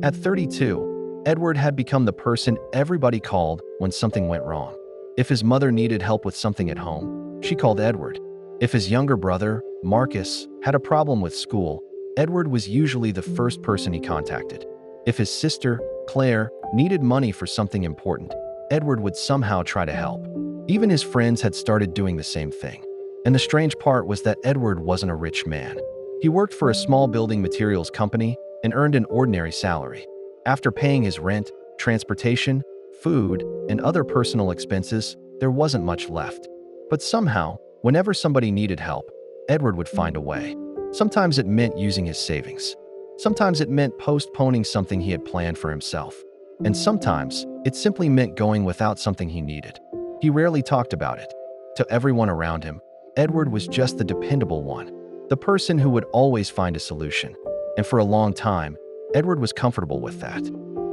At 32, Edward had become the person everybody called when something went wrong. If his mother needed help with something at home, she called Edward. If his younger brother, Marcus, had a problem with school, Edward was usually the first person he contacted. If his sister, Claire, needed money for something important, Edward would somehow try to help. Even his friends had started doing the same thing. And the strange part was that Edward wasn't a rich man. He worked for a small building materials company and earned an ordinary salary. After paying his rent, transportation, food, and other personal expenses, there wasn't much left. But somehow, whenever somebody needed help, Edward would find a way. Sometimes it meant using his savings. Sometimes it meant postponing something he had planned for himself. And sometimes, it simply meant going without something he needed. He rarely talked about it. To everyone around him, Edward was just the dependable one, the person who would always find a solution. And for a long time, Edward was comfortable with that.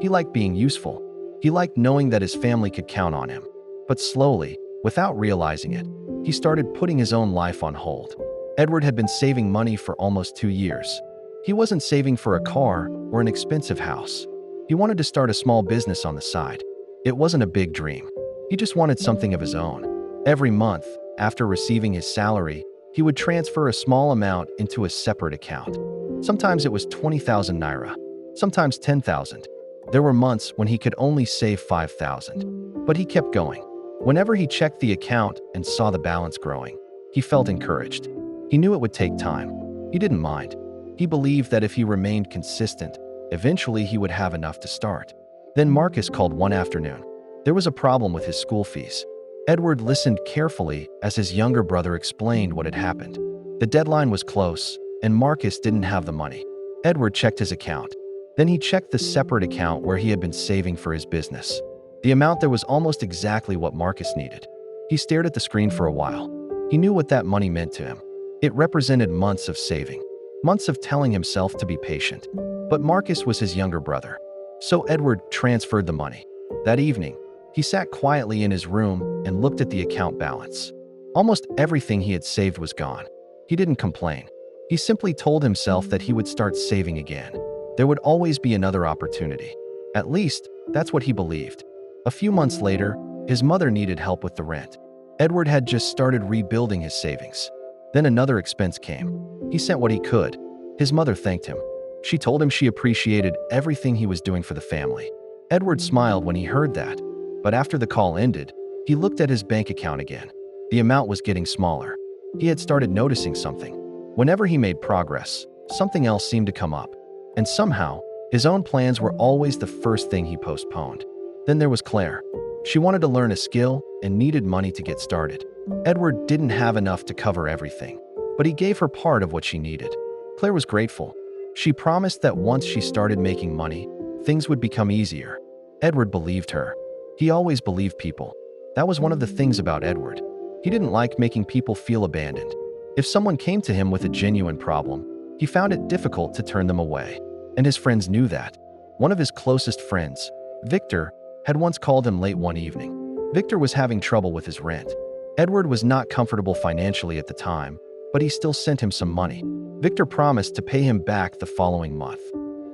He liked being useful. He liked knowing that his family could count on him. But slowly, without realizing it, he started putting his own life on hold. Edward had been saving money for almost 2 years. He wasn't saving for a car or an expensive house. He wanted to start a small business on the side. It wasn't a big dream. He just wanted something of his own. Every month, after receiving his salary, he would transfer a small amount into a separate account. Sometimes it was 20,000 naira, sometimes 10,000. There were months when he could only save 5,000. But he kept going. Whenever he checked the account and saw the balance growing, he felt encouraged. He knew it would take time. He didn't mind. He believed that if he remained consistent, eventually he would have enough to start. Then Marcus called one afternoon. There was a problem with his school fees. Edward listened carefully as his younger brother explained what had happened. The deadline was close, and Marcus didn't have the money. Edward checked his account. Then he checked the separate account where he had been saving for his business. The amount there was almost exactly what Marcus needed. He stared at the screen for a while. He knew what that money meant to him. It represented months of saving, months of telling himself to be patient. But Marcus was his younger brother. So Edward transferred the money. That evening, he sat quietly in his room and looked at the account balance. Almost everything he had saved was gone. He didn't complain. He simply told himself that he would start saving again. There would always be another opportunity. At least, that's what he believed. A few months later, his mother needed help with the rent. Edward had just started rebuilding his savings. Then another expense came. He sent what he could. His mother thanked him. She told him she appreciated everything he was doing for the family. Edward smiled when he heard that. But after the call ended, he looked at his bank account again. The amount was getting smaller. He had started noticing something. Whenever he made progress, something else seemed to come up. And somehow, his own plans were always the first thing he postponed. Then there was Claire. She wanted to learn a skill and needed money to get started. Edward didn't have enough to cover everything, but he gave her part of what she needed. Claire was grateful. She promised that once she started making money, things would become easier. Edward believed her. He always believed people. That was one of the things about Edward. He didn't like making people feel abandoned. If someone came to him with a genuine problem, he found it difficult to turn them away. And his friends knew that. One of his closest friends, Victor, had once called him late one evening. Victor was having trouble with his rent. Edward was not comfortable financially at the time, but he still sent him some money. Victor promised to pay him back the following month.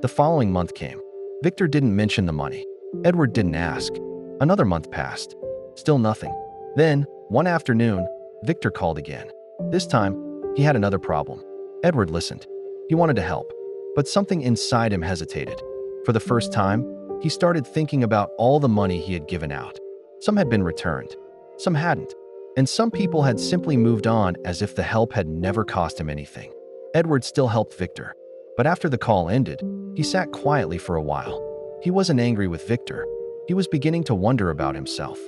The following month came. Victor didn't mention the money. Edward didn't ask. Another month passed. Still nothing. Then, one afternoon, Victor called again. This time, he had another problem. Edward listened. He wanted to help, but something inside him hesitated. For the first time, he started thinking about all the money he had given out. Some had been returned, some hadn't, and some people had simply moved on as if the help had never cost him anything. Edward still helped Victor, but after the call ended, he sat quietly for a while. He wasn't angry with Victor. He was beginning to wonder about himself.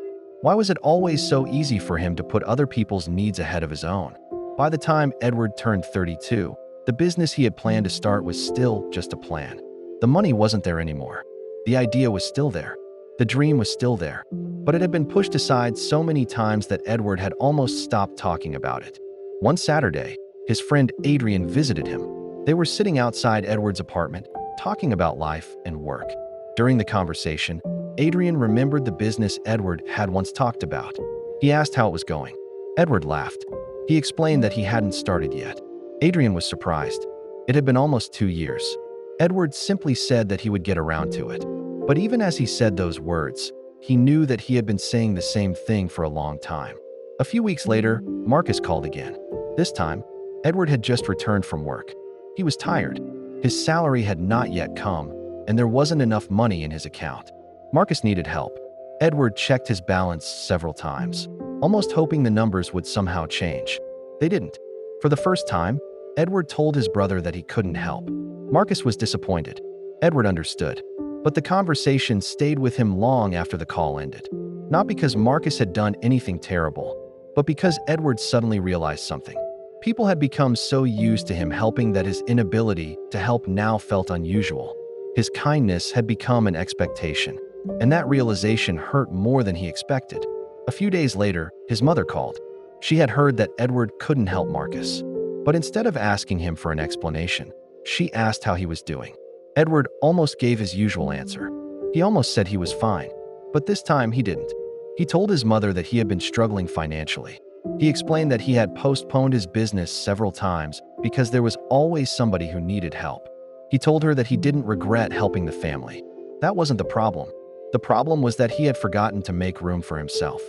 Why was it always so easy for him to put other people's needs ahead of his own? By the time Edward turned 32, the business he had planned to start was still just a plan. The money wasn't there anymore. The idea was still there. The dream was still there. But it had been pushed aside so many times that Edward had almost stopped talking about it. One Saturday, his friend Adrian visited him. They were sitting outside Edward's apartment, talking about life and work. During the conversation, Adrian remembered the business Edward had once talked about. He asked how it was going. Edward laughed. He explained that he hadn't started yet. Adrian was surprised. It had been almost 2 years. Edward simply said that he would get around to it. But even as he said those words, he knew that he had been saying the same thing for a long time. A few weeks later, Marcus called again. This time, Edward had just returned from work. He was tired. His salary had not yet come, and there wasn't enough money in his account. Marcus needed help. Edward checked his balance several times, almost hoping the numbers would somehow change. They didn't. For the first time, Edward told his brother that he couldn't help. Marcus was disappointed. Edward understood. But the conversation stayed with him long after the call ended. Not because Marcus had done anything terrible, but because Edward suddenly realized something. People had become so used to him helping that his inability to help now felt unusual. His kindness had become an expectation, and that realization hurt more than he expected. A few days later, his mother called. She had heard that Edward couldn't help Marcus. But instead of asking him for an explanation, she asked how he was doing. Edward almost gave his usual answer. He almost said he was fine, but this time he didn't. He told his mother that he had been struggling financially. He explained that he had postponed his business several times because there was always somebody who needed help. He told her that he didn't regret helping the family. That wasn't the problem. The problem was that he had forgotten to make room for himself.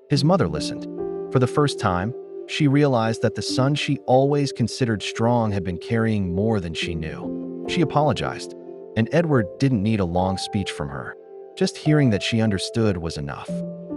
His mother listened. For the first time, she realized that the son she always considered strong had been carrying more than she knew. She apologized, and Edward didn't need a long speech from her. Just hearing that she understood was enough.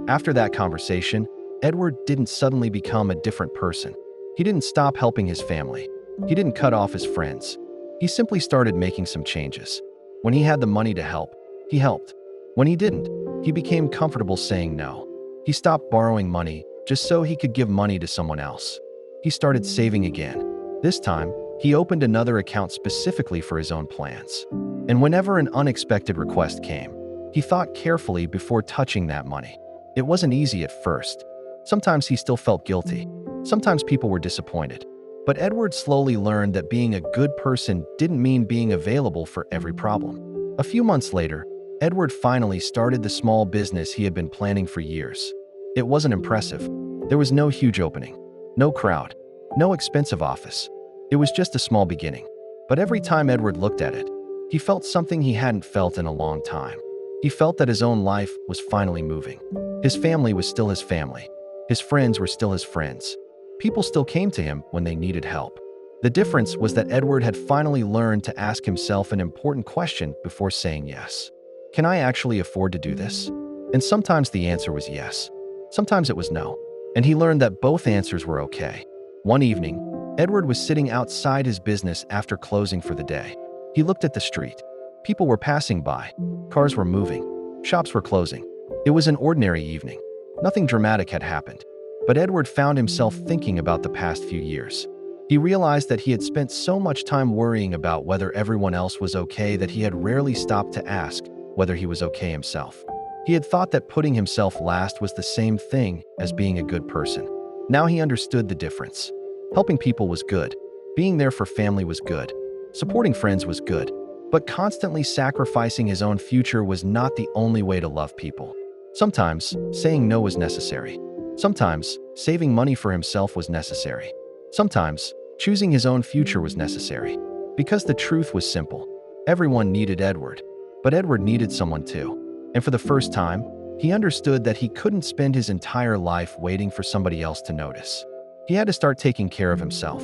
After that conversation, Edward didn't suddenly become a different person. He didn't stop helping his family. He didn't cut off his friends. He simply started making some changes. When he had the money to help, he helped. When he didn't, he became comfortable saying no. He stopped borrowing money just so he could give money to someone else. He started saving again. This time, he opened another account specifically for his own plans. And whenever an unexpected request came, he thought carefully before touching that money. It wasn't easy at first. Sometimes he still felt guilty. Sometimes people were disappointed. But Edward slowly learned that being a good person didn't mean being available for every problem. A few months later, Edward finally started the small business he had been planning for years. It wasn't impressive. There was no huge opening, no crowd, no expensive office. It was just a small beginning. But every time Edward looked at it, he felt something he hadn't felt in a long time. He felt that his own life was finally moving. His family was still his family. His friends were still his friends. People still came to him when they needed help. The difference was that Edward had finally learned to ask himself an important question before saying yes. Can I actually afford to do this? And sometimes the answer was yes. Sometimes it was no. And he learned that both answers were okay. One evening, Edward was sitting outside his business after closing for the day. He looked at the street. People were passing by. Cars were moving. Shops were closing. It was an ordinary evening. Nothing dramatic had happened. But Edward found himself thinking about the past few years. He realized that he had spent so much time worrying about whether everyone else was okay that he had rarely stopped to ask whether he was okay himself. He had thought that putting himself last was the same thing as being a good person. Now he understood the difference. Helping people was good. Being there for family was good. Supporting friends was good. But constantly sacrificing his own future was not the only way to love people. Sometimes, saying no was necessary. Sometimes, saving money for himself was necessary. Sometimes, choosing his own future was necessary. Because the truth was simple. Everyone needed Edward. But Edward needed someone too. And for the first time, he understood that he couldn't spend his entire life waiting for somebody else to notice. He had to start taking care of himself.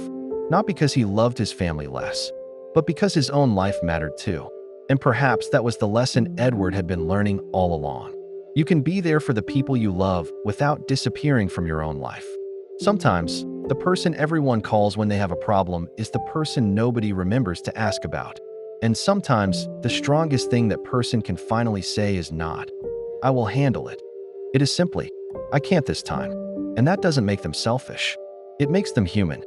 Not because he loved his family less, but because his own life mattered too. And perhaps that was the lesson Edward had been learning all along. You can be there for the people you love without disappearing from your own life. Sometimes, the person everyone calls when they have a problem is the person nobody remembers to ask about. And sometimes, the strongest thing that person can finally say is not, "I will handle it." It is simply, "I can't this time." And that doesn't make them selfish. It makes them human.